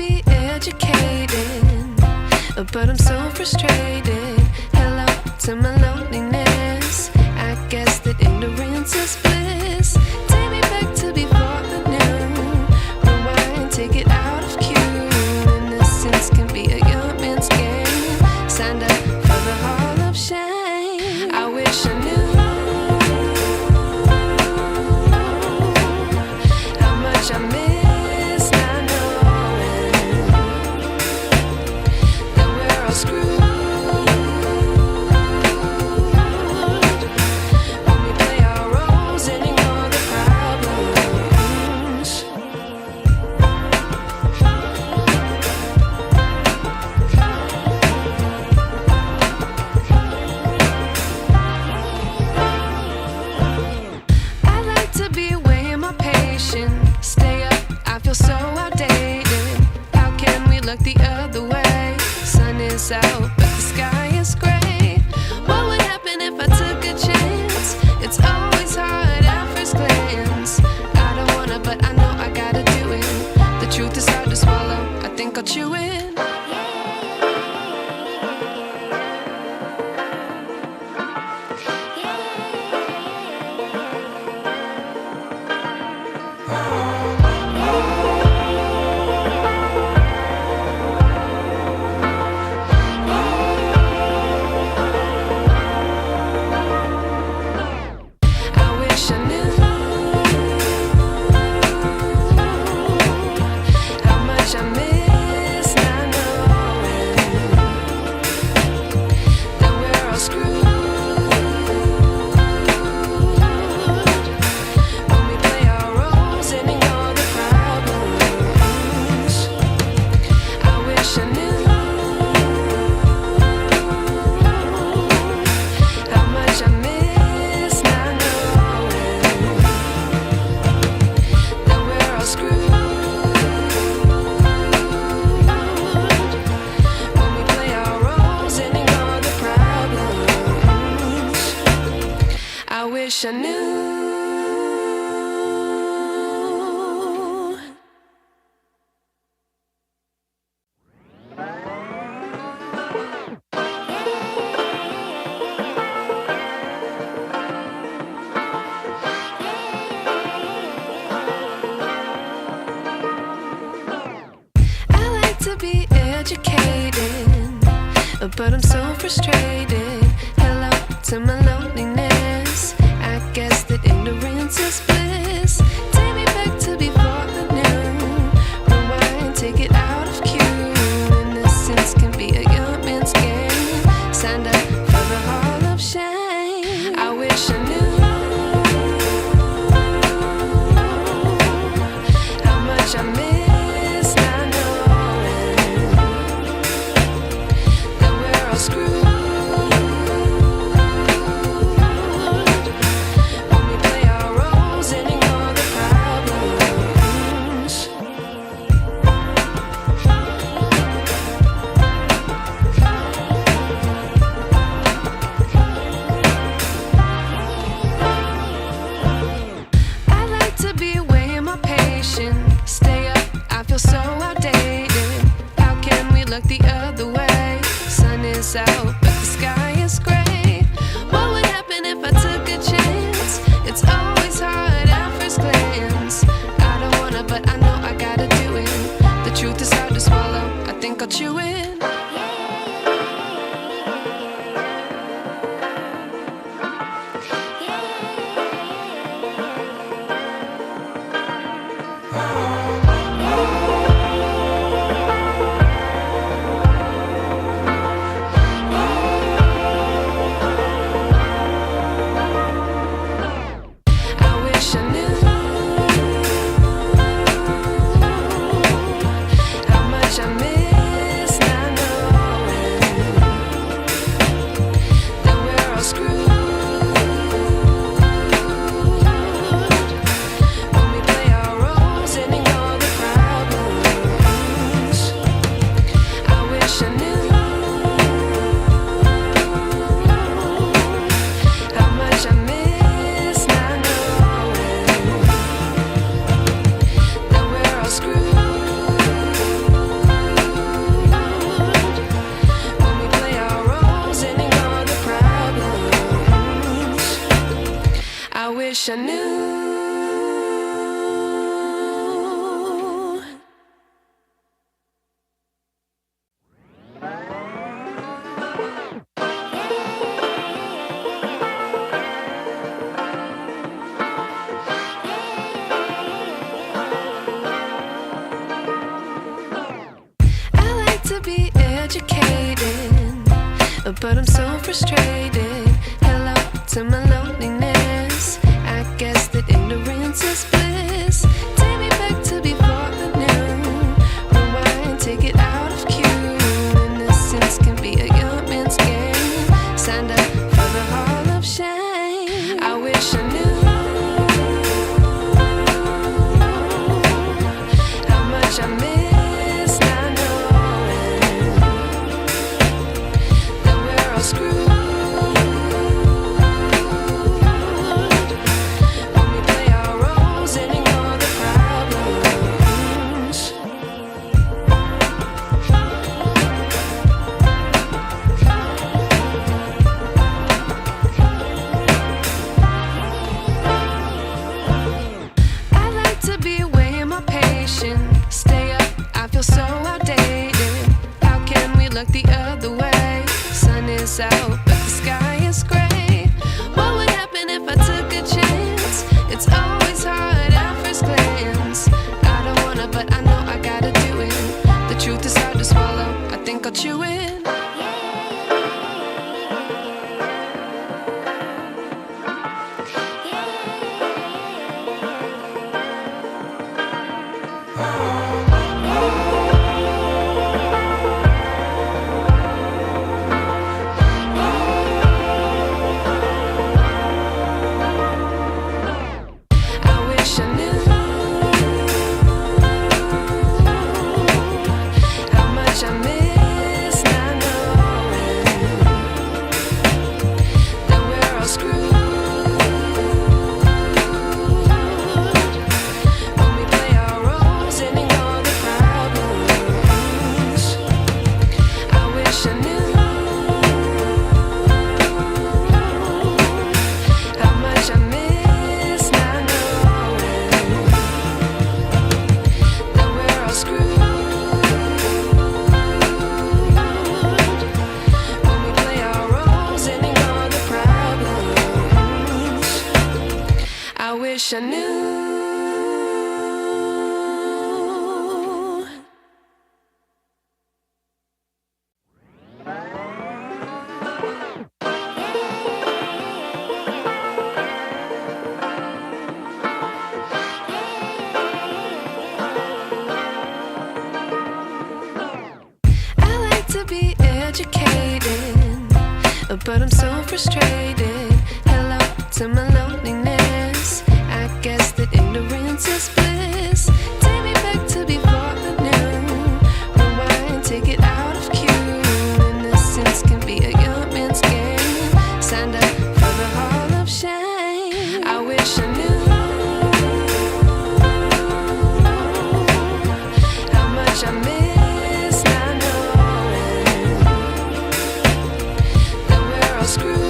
be educated, but I'm so frustrated. Hello to my loneliness. I guess that ignorance is bliss. Take me back to before I knew. Rewind, take it out of cue. Innocence can be a young man's game. Signed up for the hall of shame. I wish I knew how much I miss not knowing that we're all screwed when we play our roles and ignore the problems. I like to be away in my patience. Stay up, I feel so outdated. How can we look the other way? Sun is out, but the sky is gray. What would happen if I took a chance? It's always hard at first glance. I don't wanna, but I know I gotta do it. The truth is hard to swallow, I think I'll chew it. I wish I knew how much I miss not knowing that we're all screwed when we play our roles and ignore the problems. I wish I knew how much I miss not knowing that we're all screwed when we play our roles and ignore the problems. I wish I knew. I like to be educated, but I'm so frustrated. Hello to my loneliness. I guess that ignorance is bliss. Take me back to before I knew. Rewind, take it out of cue. Innocence can be a young man's game. Signed up for the hall of shame. I wish I knew how much I miss not knowing that we're all screwed when we play our roles and ignore the problems. I like to be away in my patience. Stay up, I feel so outdated. How can we look the other way? Sun is out, but the sky is gray. What would happen if I took a chance? It's always hard at first glance. I don't wanna, but I know I gotta do it. The truth is hard to swallow, I think I'll chew it. I wish I knew how much I miss not to be educated, but I'm so frustrated. Hello to my loneliness. I guess that ignorance is bliss. Take me back to before I knew. Rewind, take it out of cue. Innocence can be a young man's game. Signed up for the hall of shame. I wish I knew how much I miss not knowing that we're all screwed. Stay up, I feel so outdated. How can we look the other way? Sun is out, but the sky is gray. What would happen if I took a chance? It's always hard at first glance. I don't wanna, but I know I gotta do it. The truth is hard to swallow, I think I'll chew it. I wish I knew. I like to be educated, but I'm so frustrated. Hello to my loneliness. I guess that ignorance is bliss. Take me back to before I knew. Rewind, take it out of cue. Innocence can be a young man's game. Signed up for the hall of shame. I wish I knew how much I miss not knowing that we're all screwed.